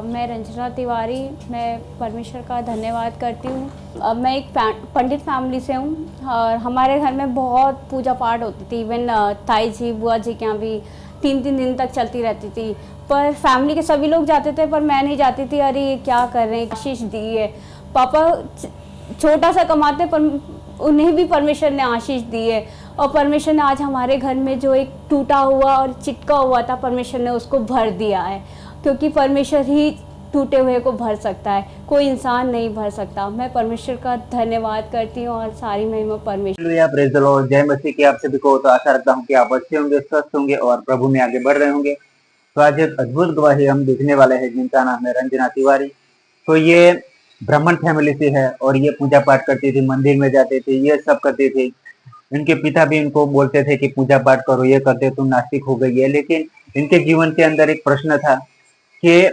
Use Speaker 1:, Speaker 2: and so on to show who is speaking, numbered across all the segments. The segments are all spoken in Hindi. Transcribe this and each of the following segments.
Speaker 1: मैं रंजना तिवारी, मैं परमेश्वर का धन्यवाद करती हूँ। मैं एक पंडित फैमिली से हूँ और हमारे घर में बहुत पूजा पाठ होती थी। इवन ताई जी बुआ जी के यहाँ भी 3-3 दिन तक चलती रहती थी। पर फैमिली के सभी लोग जाते थे पर मैं नहीं जाती थी। अरे ये क्या कर रहे हैं, आशीष दी है पापा, छोटा सा कमाते पर उन्हें भी परमेश्वर ने आशीष दी है। और परमेश्वर ने आज हमारे घर में जो एक टूटा हुआ और चिटका हुआ था, परमेश्वर ने उसको भर दिया है, क्योंकि परमेश्वर ही टूटे हुए को भर सकता है, कोई इंसान नहीं भर सकता। मैं परमेश्वर का धन्यवाद करती हूँ और सारी महिमा परमेश्वर।
Speaker 2: प्रेज द लॉर्ड, जय मसीह की आप सभी को। तो आशा रखता हूँ कि आप अच्छे होंगे, स्वस्थ होंगे और प्रभु में आगे बढ़ रहे होंगे। तो आज एक अद्भुत गवाही हम देखने वाले हैं जिनका नाम है रंजना तिवारी। तो ये ब्राह्मण फैमिली से है और ये पूजा पाठ करती थी, मंदिर में जाते थे, ये सब करते थे। इनके पिता भी इनको बोलते थे कि पूजा पाठ करो, ये करते, तुम नास्तिक हो गई है। लेकिन इनके जीवन के अंदर एक प्रश्न था कि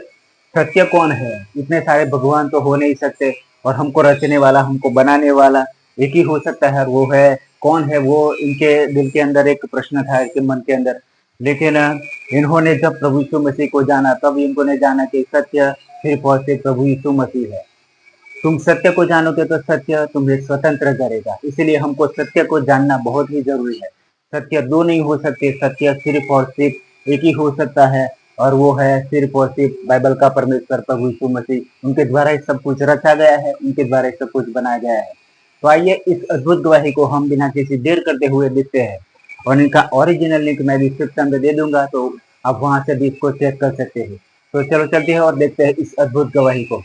Speaker 2: सत्य कौन है। इतने सारे भगवान तो हो नहीं सकते और हमको रचने वाला, हमको बनाने वाला एक ही हो सकता है, और वो है कौन है। वो इनके दिल के अंदर एक प्रश्न था, इनके मन के अंदर। लेकिन इन्होंने जब प्रभु यीशु मसीह को जाना, तब इन्होंने जाना कि सत्य सिर्फ और सिर्फ प्रभु यीशु मसीह है। तुम सत्य को जानोगे तो सत्य तुम्हें स्वतंत्र करेगा। इसलिए हमको सत्य को जानना बहुत ही जरूरी है। सत्य दो नहीं हो सकते, सत्य सिर्फ और सिर्फ एक ही हो सकता है, और वो है सिर्फ और सिर्फ बाइबल का परमेश्वर प्रभु यीशु मसीह। उनके द्वारा ही सब कुछ रचा गया है, उनके द्वारा ही सब कुछ बनाया गया है। तो आइए इस अद्भुत गवाही को हम बिना किसी देर करते हुए देखते हैं, और इनका ओरिजिनल लिंक मैं डिस्क्रिप्शन में दे दूंगा, तो आप वहां से भी इसको चेक कर सकते हैं। तो चलो चलते हैं और देखते हैं इस अद्भुत गवाही को।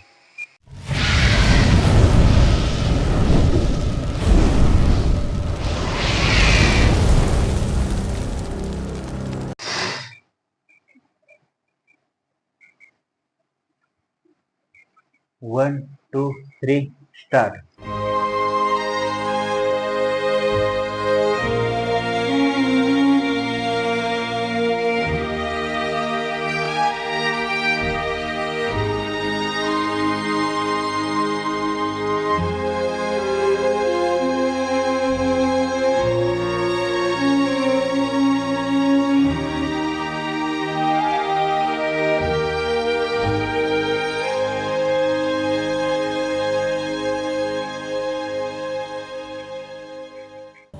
Speaker 2: One two three start.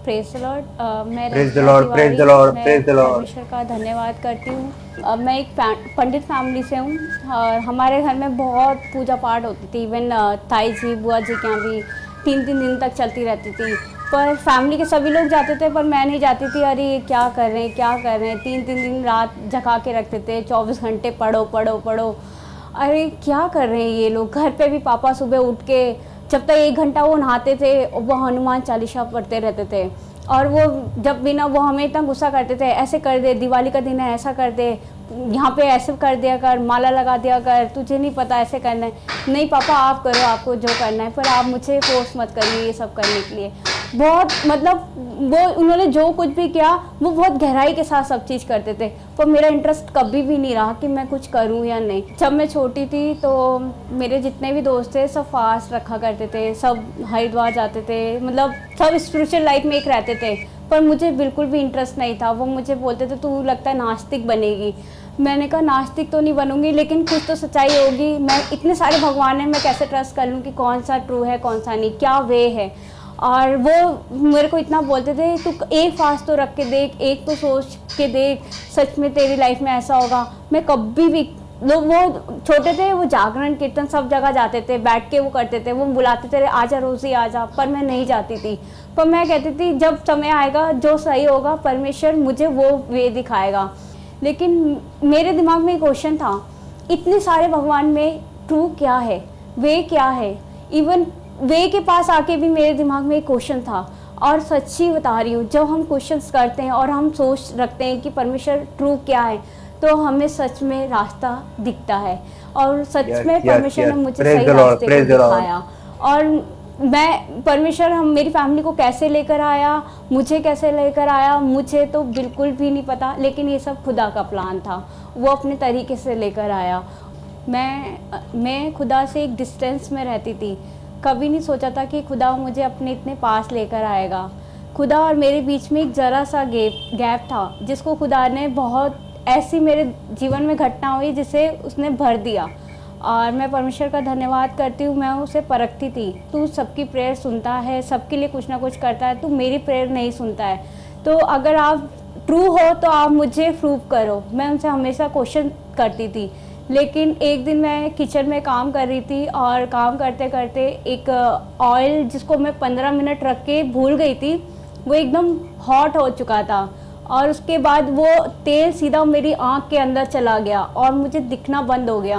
Speaker 1: Praise the Lord. मैं
Speaker 2: praise the
Speaker 1: Ranjana
Speaker 2: Lord, praise the
Speaker 1: Tiwari,
Speaker 2: Lord,
Speaker 1: मैं
Speaker 2: प्रेज द लॉर्ड।
Speaker 1: परमेश्वर का धन्यवाद करती हूँ। मैं एक पंडित फैमिली से हूँ और हमारे घर में बहुत पूजा पाठ होती थी। इवन ताई जी बुआ जी के यहाँ भी 3-3 दिन तक चलती रहती थी। पर फैमिली के सभी लोग जाते थे पर मैं नहीं जाती थी। अरे ये क्या कर रहे हैं, क्या कर रहे हैं, 3-3 दिन रात जगा के रखते थे, 24 घंटे पढ़ो पढ़ो पढ़ो। अरे क्या कर रहे हैं ये लोग। घर पे भी पापा सुबह उठ के जब तक 1 घंटा वो नहाते थे, वो हनुमान चालीसा पढ़ते रहते थे। और वो जब भी ना, वो हमें इतना गुस्सा करते थे, ऐसे कर दे, दिवाली का दिन है ऐसा कर दे, यहाँ पे ऐसे कर दिया कर, माला लगा दिया कर, तुझे नहीं पता ऐसे करना है। नहीं पापा आप करो, आपको जो करना है, पर आप मुझे फोर्स मत करिए ये सब करने के लिए। बहुत मतलब वो उन्होंने जो कुछ भी किया वो बहुत गहराई के साथ सब चीज़ करते थे, पर मेरा इंटरेस्ट कभी भी नहीं रहा कि मैं कुछ करूं या नहीं। जब मैं छोटी थी तो मेरे जितने भी दोस्त थे सब फास्ट रखा करते थे, सब हरिद्वार जाते थे, मतलब सब स्पिरिचुअल लाइफ में एक रहते थे। पर मुझे बिल्कुल भी इंटरेस्ट नहीं था। वो मुझे बोलते थे तू लगता है नास्तिक बनेगी। मैंने कहा नास्तिक तो नहीं बनूंगी, लेकिन कुछ तो सच्चाई होगी। मैं इतने सारे भगवान हैं, मैं कैसे ट्रस्ट कर लूँ कि कौन सा ट्रू है कौन सा नहीं, क्या वे है। और वो मेरे को इतना बोलते थे तू एक फास्ट तो रख के देख, एक तो सोच के देख, सच में तेरी लाइफ में ऐसा होगा। मैं कभी भी, लोग वो छोटे थे, वो जागरण कीर्तन सब जगह जाते थे, बैठ के वो करते थे, वो बुलाते थे आजा रोज़ी आजा, पर मैं नहीं जाती थी। पर मैं कहती थी जब समय आएगा जो सही होगा परमेश्वर मुझे वो वे दिखाएगा। लेकिन मेरे दिमाग में एक क्वेश्चन था, इतने सारे भगवान में ट्रू क्या है, वे क्या है। इवन वे के पास आके भी मेरे दिमाग में एक क्वेश्चन था। और सच्ची बता रही हूँ, जब हम क्वेश्चंस करते हैं और हम सोच रखते हैं कि परमेश्वर ट्रू क्या है, तो हमें सच में रास्ता दिखता है। और सच में परमेश्वर ने मुझे सही रास्ते को दिखाया। और मैं परमेश्वर हम मेरी फैमिली को कैसे लेकर आया, मुझे कैसे लेकर आया, मुझे तो बिल्कुल भी नहीं पता। लेकिन ये सब खुदा का प्लान था, वो अपने तरीके से लेकर आया। मैं खुदा से एक डिस्टेंस में रहती थी, कभी नहीं सोचा था कि खुदा मुझे अपने इतने पास लेकर आएगा। खुदा और मेरे बीच में एक ज़रा सा गैप था, जिसको खुदा ने बहुत ऐसी मेरे जीवन में घटना हुई जिसे उसने भर दिया। और मैं परमेश्वर का धन्यवाद करती हूँ। मैं उसे परखती थी, तू सबकी प्रेयर सुनता है, सबके लिए कुछ ना कुछ करता है, तू मेरी प्रेयर नहीं सुनता है, तो अगर आप ट्रू हो तो आप मुझे प्रूव करो। मैं उनसे हमेशा क्वेश्चन करती थी। लेकिन एक दिन मैं किचन में काम कर रही थी और काम करते करते एक ऑयल जिसको मैं 15 मिनट रख के भूल गई थी, वो एकदम हॉट हो चुका था और उसके बाद वो तेल सीधा मेरी आँख के अंदर चला गया और मुझे दिखना बंद हो गया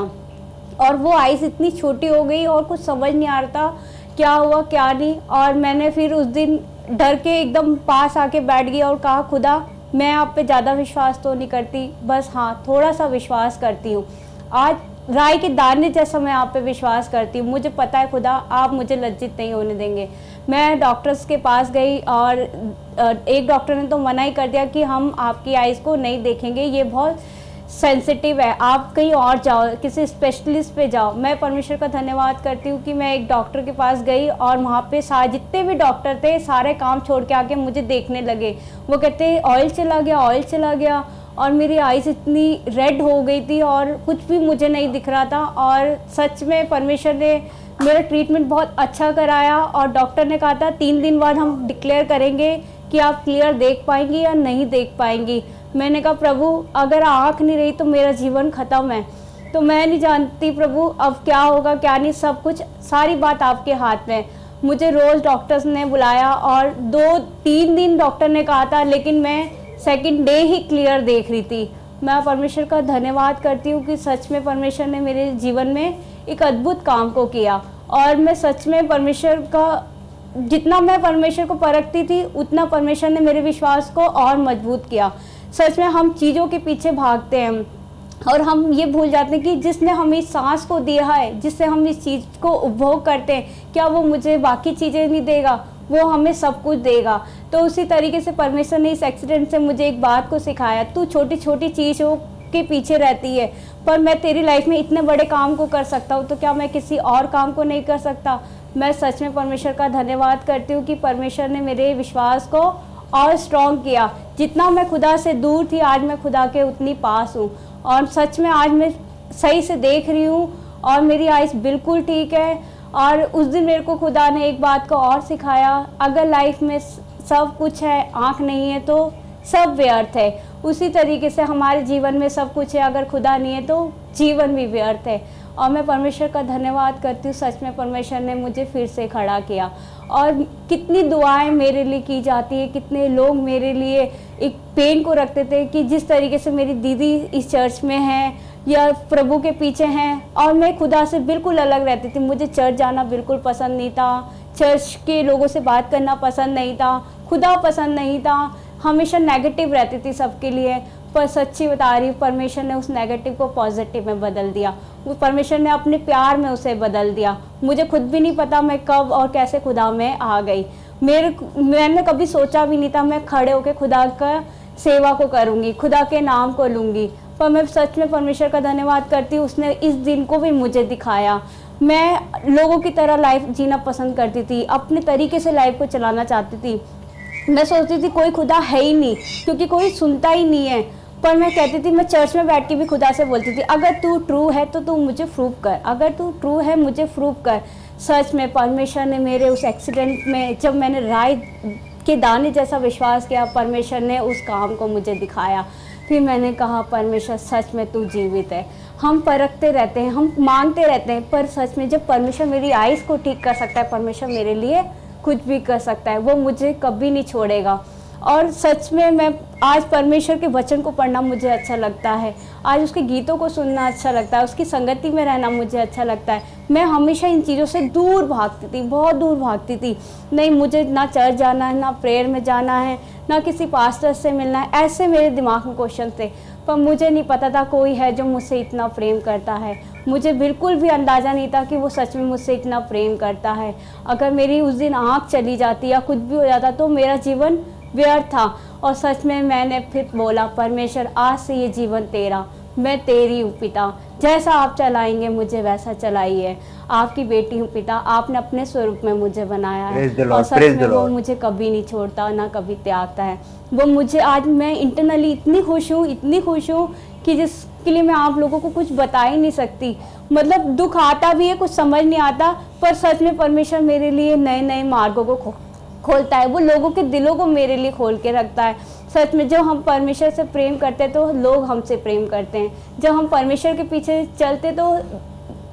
Speaker 1: और वो आइस इतनी छोटी हो गई और कुछ समझ नहीं आ रहा था क्या हुआ क्या नहीं। और मैंने फिर उस दिन डर के एकदम पास आके बैठ गई और कहा, खुदा मैं आप पे ज़्यादा विश्वास तो नहीं करती, बस हाँ थोड़ा सा विश्वास करती हूँ। आज राई के दाने जैसा मैं आप पे विश्वास करती हूँ। मुझे पता है खुदा आप मुझे लज्जित नहीं होने देंगे। मैं डॉक्टर्स के पास गई और एक डॉक्टर ने तो मना ही कर दिया कि हम आपकी आइज़ को नहीं देखेंगे, ये बहुत सेंसिटिव है, आप कहीं और जाओ, किसी स्पेशलिस्ट पे जाओ। मैं परमेश्वर का धन्यवाद करती हूँ कि मैं एक डॉक्टर के पास गई और वहाँ पे जितने भी डॉक्टर थे सारे काम छोड़ के आके मुझे देखने लगे। वो कहते ऑयल चला गया, ऑयल चला गया, और मेरी आइज़ इतनी रेड हो गई थी और कुछ भी मुझे नहीं दिख रहा था। और सच में परमेश्वर ने मेरा ट्रीटमेंट बहुत अच्छा कराया और डॉक्टर ने कहा था 3 दिन बाद हम डिक्लेयर करेंगे कि आप क्लियर देख पाएंगी या नहीं देख पाएंगी। मैंने कहा प्रभु अगर आँख नहीं रही तो मेरा जीवन ख़त्म है, तो मैं नहीं जानती प्रभु अब क्या होगा क्या नहीं, सब कुछ सारी बात आपके हाथ में। मुझे रोज़ डॉक्टर्स ने बुलाया और 2-3 दिन डॉक्टर ने कहा था, लेकिन मैं सेकंड डे ही क्लियर देख रही थी। मैं परमेश्वर का धन्यवाद करती हूँ कि सच में परमेश्वर ने मेरे जीवन में एक अद्भुत काम को किया। और मैं सच में परमेश्वर का जितना मैं परमेश्वर को परखती थी उतना परमेश्वर ने मेरे विश्वास को और मजबूत किया। सच में हम चीज़ों के पीछे भागते हैं और हम ये भूल जाते हैं कि जिसने हमें इस सांस को दिया है, जिससे हम इस चीज़ को उपभोग करते हैं, क्या वो मुझे बाकी चीज़ें नहीं देगा, वो हमें सब कुछ देगा। तो उसी तरीके से परमेश्वर ने इस एक्सीडेंट से मुझे एक बात को सिखाया, तू छोटी छोटी चीज़ों के पीछे रहती है, पर मैं तेरी लाइफ में इतने बड़े काम को कर सकता हूँ, तो क्या मैं किसी और काम को नहीं कर सकता। मैं सच में परमेश्वर का धन्यवाद करती हूँ कि परमेश्वर ने मेरे विश्वास को और स्ट्रॉन्ग किया। जितना मैं खुदा से दूर थी आज मैं खुदा के उतनी पास हूँ और सच में आज मैं सही से देख रही हूँ और मेरी आइज़ बिल्कुल ठीक है। और उस दिन मेरे को खुदा ने एक बात को और सिखाया, अगर लाइफ में सब कुछ है, आँख नहीं है तो सब व्यर्थ है। उसी तरीके से हमारे जीवन में सब कुछ है, अगर खुदा नहीं है तो जीवन भी व्यर्थ है। और मैं परमेश्वर का धन्यवाद करती हूँ, सच में परमेश्वर ने मुझे फिर से खड़ा किया। और कितनी दुआएं मेरे लिए की जाती है, कितने लोग मेरे लिए एक पेन को रखते थे कि जिस तरीके से मेरी दीदी इस चर्च में है या प्रभु के पीछे हैं, और मैं खुदा से बिल्कुल अलग रहती थी। मुझे चर्च जाना बिल्कुल पसंद नहीं था, चर्च के लोगों से बात करना पसंद नहीं था, खुदा पसंद नहीं था, हमेशा नेगेटिव रहती थी सबके लिए। पर सच्ची बता रही हूँ, परमेश्वर ने उस नेगेटिव को पॉजिटिव में बदल दिया। वो परमेश्वर ने अपने प्यार में उसे बदल दिया। मुझे खुद भी नहीं पता मैं कब और कैसे खुदा में आ गई। मैंने कभी सोचा भी नहीं था मैं खड़े होकर खुदा का सेवा को करूँगी, खुदा के नाम को लूँगी। पर मैं सच में परमेश्वर का धन्यवाद करती हूँ, उसने इस दिन को भी मुझे दिखाया। मैं लोगों की तरह लाइफ जीना पसंद करती थी, अपने तरीके से लाइफ को चलाना चाहती थी। मैं सोचती थी कोई खुदा है ही नहीं, क्योंकि कोई सुनता ही नहीं है। पर मैं कहती थी, मैं चर्च में बैठ के भी खुदा से बोलती थी, अगर तू ट्रू है तो तू मुझे प्रूव कर, अगर तू ट्रू है मुझे प्रूव कर। सच में परमेश्वर ने मेरे उस एक्सीडेंट में जब मैंने राय के दाने जैसा विश्वास किया, परमेश्वर ने उस काम को मुझे दिखाया। फिर मैंने कहा परमेश्वर सच में तू जीवित है। हम परखते रहते हैं, हम मांगते रहते हैं, पर सच में जब परमेश्वर मेरी आइज़ को ठीक कर सकता है, परमेश्वर मेरे लिए कुछ भी कर सकता है, वो मुझे कभी नहीं छोड़ेगा। और सच में मैं आज परमेश्वर के वचन को पढ़ना मुझे अच्छा लगता है, आज उसके गीतों को सुनना अच्छा लगता है, उसकी संगति में रहना मुझे अच्छा लगता है। मैं हमेशा इन चीज़ों से दूर भागती थी, बहुत दूर भागती थी। नहीं मुझे ना चर्च जाना है, ना प्रेयर में जाना है, ना किसी पास्टर से मिलना है, ऐसे मेरे दिमाग में क्वेश्चन थे। पर मुझे नहीं पता था कोई है जो मुझसे इतना प्रेम करता है। मुझे बिल्कुल भी अंदाज़ा नहीं था कि वो सच में मुझसे इतना प्रेम करता है। अगर मेरी उस दिन आँख चली जाती या कुछ भी हो जाता तो मेरा जीवन व्यर्थ था। और सच में मैंने फिर बोला, परमेश्वर आज से ये जीवन तेरा, मैं तेरी हूँ पिता, जैसा आप चलाएंगे मुझे वैसा चलाइए। आपकी बेटी हूँ पिता, आपने अपने स्वरूप में मुझे बनाया है और सच में वो मुझे कभी नहीं छोड़ता, ना कभी त्यागता है। वो मुझे आज मैं इंटरनली इतनी खुश हूँ, इतनी खुश हूँ कि जिस के लिए मैं आप लोगों को कुछ बता ही नहीं सकती। मतलब दुख आता भी है, कुछ समझ नहीं आता, पर सच में परमेश्वर मेरे लिए नए नए मार्गों को खोलता है। वो लोगों के दिलों को मेरे लिए खोल के रखता है। सच में जब हम परमेश्वर से प्रेम करते हैं तो लोग हमसे प्रेम करते हैं। जब हम परमेश्वर के पीछे चलते तो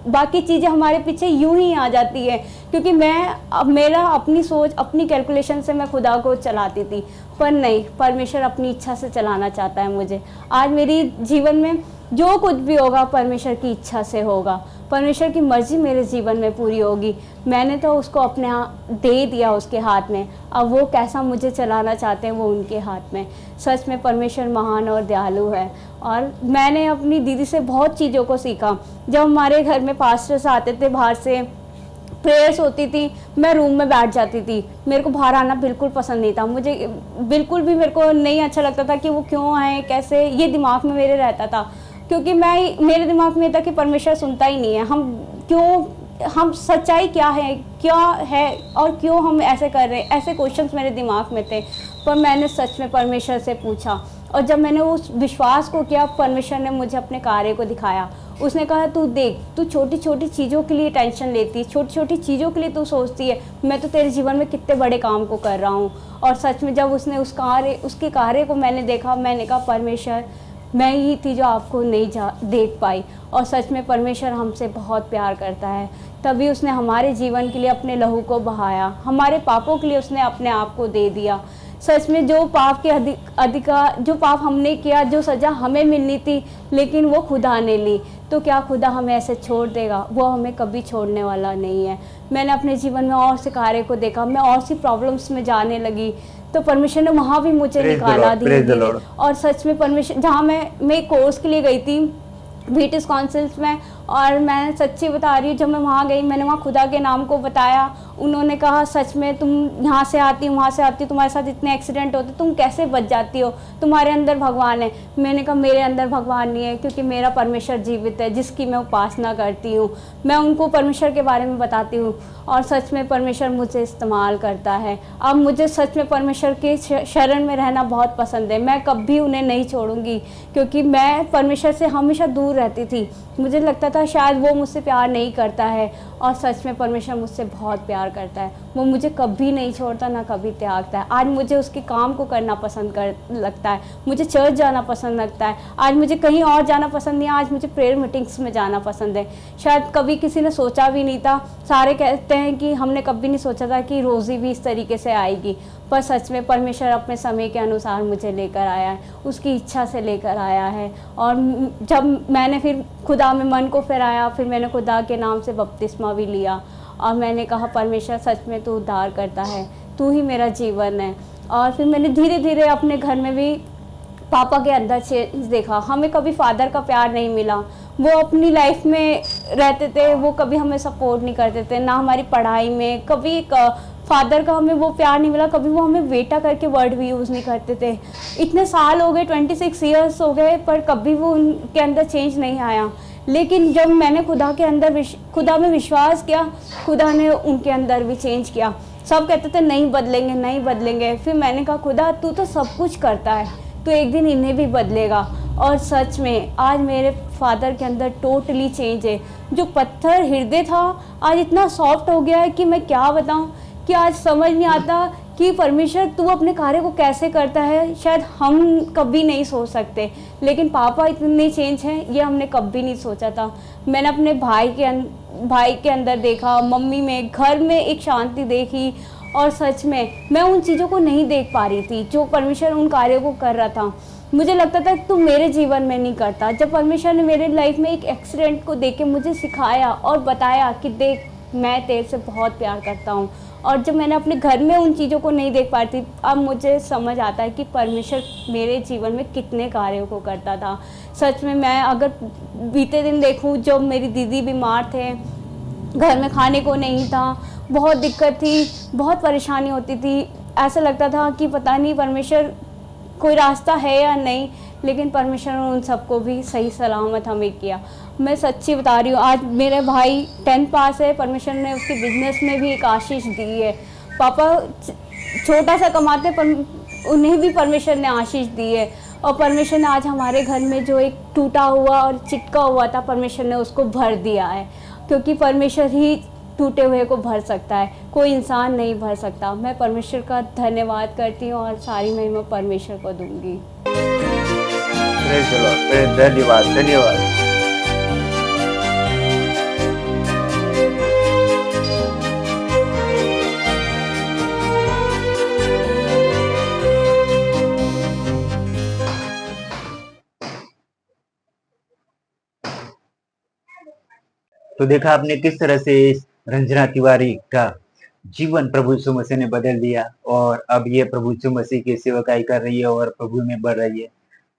Speaker 1: बाकी चीज़ें हमारे पीछे यूं ही आ जाती है, क्योंकि मेरा अपनी सोच, अपनी कैलकुलेशन से मैं खुदा को चलाती थी, पर नहीं, परमेश्वर अपनी इच्छा से चलाना चाहता है मुझे। आज मेरी जीवन में जो कुछ भी होगा परमेश्वर की इच्छा से होगा, परमेश्वर की मर्जी मेरे जीवन में पूरी होगी। मैंने तो उसको अपने दे दिया उसके हाथ में, अब वो कैसा मुझे चलाना चाहते हैं वो उनके हाथ में। सच में परमेश्वर महान और दयालु है। और मैंने अपनी दीदी से बहुत चीज़ों को सीखा। जब हमारे घर में पास्टर्स आते थे बाहर से, प्रेयर्स होती थी, मैं रूम में बैठ जाती थी। मेरे को बाहर आना बिल्कुल पसंद नहीं था, मुझे बिल्कुल भी मेरे को नहीं अच्छा लगता था कि वो क्यों आए, कैसे, ये दिमाग में मेरे रहता था। क्योंकि मेरे दिमाग में था कि परमेश्वर सुनता ही नहीं है, हम सच्चाई क्या है और क्यों हम ऐसे कर रहे हैं, ऐसे क्वेश्चंस मेरे दिमाग में थे। पर मैंने सच में परमेश्वर से पूछा, और जब मैंने उस विश्वास को किया, परमेश्वर ने मुझे अपने कार्य को दिखाया। उसने कहा, तू देख, तू छोटी छोटी चीज़ों के लिए टेंशन लेती है, छोटी छोटी चीज़ों के लिए तू सोचती है, मैं तो तेरे जीवन में कितने बड़े काम को कर रहा हूँ। और सच में जब उसने उसके कार्य को मैंने देखा, मैंने कहा, परमेश्वर, मैं ही थी जो आपको नहीं देख पाई। और सच में परमेश्वर हमसे बहुत प्यार करता है, तभी उसने हमारे जीवन के लिए अपने लहू को बहाया, हमारे पापों के लिए उसने अपने आप को दे दिया। सच में जो पाप के अधिकार, जो पाप हमने किया, जो सज़ा हमें मिलनी थी, लेकिन वो खुदा ने ली, तो क्या खुदा हमें ऐसे छोड़ देगा? वो हमें कभी छोड़ने वाला नहीं है। मैंने अपने जीवन में और से कार्य को देखा, मैं और सी प्रॉब्लम्स में जाने लगी, तो परमेश्वर ने वहाँ भी मुझे निकाला धीरे धीरे। और सच में परमेश्वर, जहाँ मैं कोर्स के लिए गई थी ब्रिटिश काउंसिल्स में, और मैं सच्ची बता रही हूँ, जब मैं वहाँ गई, मैंने वहाँ खुदा के नाम को बताया। उन्होंने कहा, सच में तुम यहाँ से आती हो, वहाँ से आती हो, तुम्हारे साथ इतने एक्सीडेंट होते, तुम कैसे बच जाती हो? तुम्हारे अंदर भगवान है। मैंने कहा, मेरे अंदर भगवान नहीं है, क्योंकि मेरा परमेश्वर जीवित है, जिसकी मैं उपासना करती हूँ। मैं उनको परमेश्वर के बारे में बताती हूँ, और सच में परमेश्वर मुझे इस्तेमाल करता है। अब मुझे सच में परमेश्वर के शरण में रहना बहुत पसंद है। मैं कभी उन्हें नहीं छोड़ूंगी, क्योंकि मैं परमेश्वर से हमेशा दूर रहती थी। मुझे लगता था शायद वो मुझसे प्यार नहीं करता है, और सच में परमेश्वर मुझसे बहुत प्यार करता है। वो मुझे कभी नहीं छोड़ता, ना कभी त्यागता है। आज मुझे उसके काम को करना पसंद लगता है, मुझे चर्च जाना पसंद लगता है। आज मुझे कहीं और जाना पसंद नहीं है, आज मुझे प्रेयर मीटिंग्स में जाना पसंद है। शायद कभी किसी ने सोचा भी नहीं था। सारे कहते हैं कि हमने कभी नहीं सोचा था कि रोज़ी भी इस तरीके से आएगी, पर सच में परमेश्वर अपने समय के अनुसार मुझे लेकर आया है, उसकी इच्छा से लेकर आया है। और जब मैंने फिर खुदा में मन को फिराया, फिर मैंने खुदा के नाम से बपतिस्मा भी लिया, और मैंने कहा, परमेश्वर सच में तू उद्धार करता है, तू ही मेरा जीवन है। और फिर मैंने धीरे धीरे अपने घर में भी पापा के अंदर चेंज देखा। हमें कभी फादर का प्यार नहीं मिला, वो अपनी लाइफ में रहते थे, वो कभी हमें सपोर्ट नहीं करते थे, ना हमारी पढ़ाई में। कभी फादर का हमें वो प्यार नहीं मिला, कभी वो हमें बेटा करके वर्ड भी यूज़ नहीं करते थे। इतने साल हो गए, 26 ईयर्स हो गए, पर कभी वो उनके अंदर चेंज नहीं आया। लेकिन जब मैंने खुदा में विश्वास किया, खुदा ने उनके अंदर भी चेंज किया। सब कहते थे नहीं बदलेंगे, नहीं बदलेंगे। फिर मैंने कहा, खुदा तू तो सब कुछ करता है, तो एक दिन इन्हें भी बदलेगा। और सच में आज मेरे फादर के अंदर टोटली चेंज है। जो पत्थर हृदय था आज इतना सॉफ्ट हो गया है कि मैं क्या बताऊँ, कि आज समझ नहीं आता कि परमेश्वर तू अपने कार्य को कैसे करता है। शायद हम कभी नहीं सोच सकते, लेकिन पापा इतने चेंज हैं, ये हमने कभी नहीं सोचा था। मैंने अपने भाई के अंदर देखा, मम्मी में, घर में एक शांति देखी। और सच में मैं उन चीज़ों को नहीं देख पा रही थी जो परमेश्वर उन कार्यों को कर रहा था। मुझे लगता था कि तू मेरे जीवन में नहीं करता। जब परमेश्वर ने मेरे लाइफ में एक एक्सीडेंट को देख के मुझे सिखाया और बताया कि देख, मैं तेरे से बहुत प्यार करता हूँ। और जब मैंने अपने घर में उन चीज़ों को नहीं देख पाती, अब मुझे समझ आता है कि परमेश्वर मेरे जीवन में कितने कार्यों को करता था। सच में मैं अगर बीते दिन देखूं, जब मेरी दीदी बीमार थे, घर में खाने को नहीं था, बहुत दिक्कत थी, बहुत परेशानी होती थी, ऐसा लगता था कि पता नहीं परमेश्वर कोई रास्ता है या नहीं, लेकिन परमेश्वर ने उन सबको भी सही सलामत हमें किया। मैं सच्ची बता रही हूँ, आज मेरे भाई 10th पास है, परमेश्वर ने उसके बिजनेस में भी एक आशीष दी है। पापा छोटा सा कमाते पर उन्हें भी परमेश्वर ने आशीष दी है। और परमेश्वर ने आज हमारे घर में जो एक टूटा हुआ और चिटका हुआ था, परमेश्वर ने उसको भर दिया है, क्योंकि परमेश्वर ही टूटे हुए को भर सकता है, कोई इंसान नहीं भर सकता। मैं परमेश्वर का धन्यवाद करती हूँ और सारी महिमा परमेश्वर को दूंगी।
Speaker 2: प्रेज द लॉर्ड, धन्यवाद धन्यवाद। तो देखा आपने किस तरह से इस रंजना तिवारी का जीवन प्रभु यीशु मसीह ने बदल दिया और अब ये प्रभु यीशु मसीह की सेवकाई कर रही है और प्रभु में बढ़ रही है।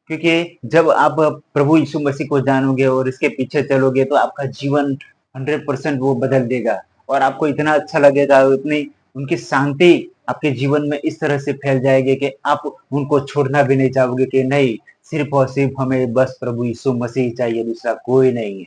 Speaker 2: क्योंकि जब आप प्रभु यीशु मसीह को जानोगे और इसके पीछे चलोगे तो आपका जीवन 100% वो बदल देगा और आपको इतना अच्छा लगेगा, इतनी उनकी शांति आपके जीवन में इस तरह से फैल जाएगी कि आप उनको छोड़ना भी नहीं चाहोगे कि नहीं, सिर्फ और सिर्फ हमें बस प्रभु यीशु मसीह चाहिए, दूसरा कोई नहीं है।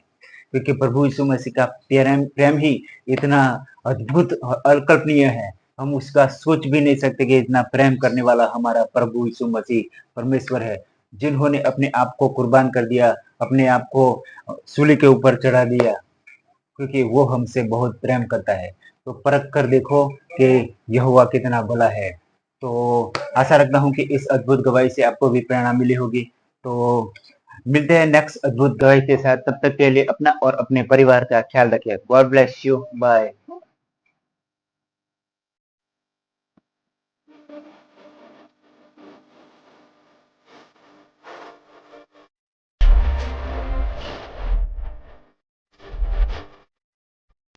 Speaker 2: क्योंकि प्रभु यीशु मसीह का प्रेम प्रेम ही इतना अद्भुत और अकल्पनीय है, हम उसका सोच भी नहीं सकते कि इतना प्रेम करने वाला हमारा प्रभु यीशु मसीह परमेश्वर है, जिन्होंने अपने आप को कुर्बान कर दिया, अपने आप को सूली के ऊपर चढ़ा दिया, क्योंकि वो हमसे बहुत प्रेम करता है। तो परख कर देखो कि यहोवा कितना भला है। तो आशा रखता हूँ कि इस अद्भुत गवाही से आपको भी प्रेरणा मिली होगी। तो मिलते हैं नेक्स्ट अद्भुत गवाही के साथ, तब तक के लिए अपना और अपने परिवार का ख्याल रखिए। God bless you, bye.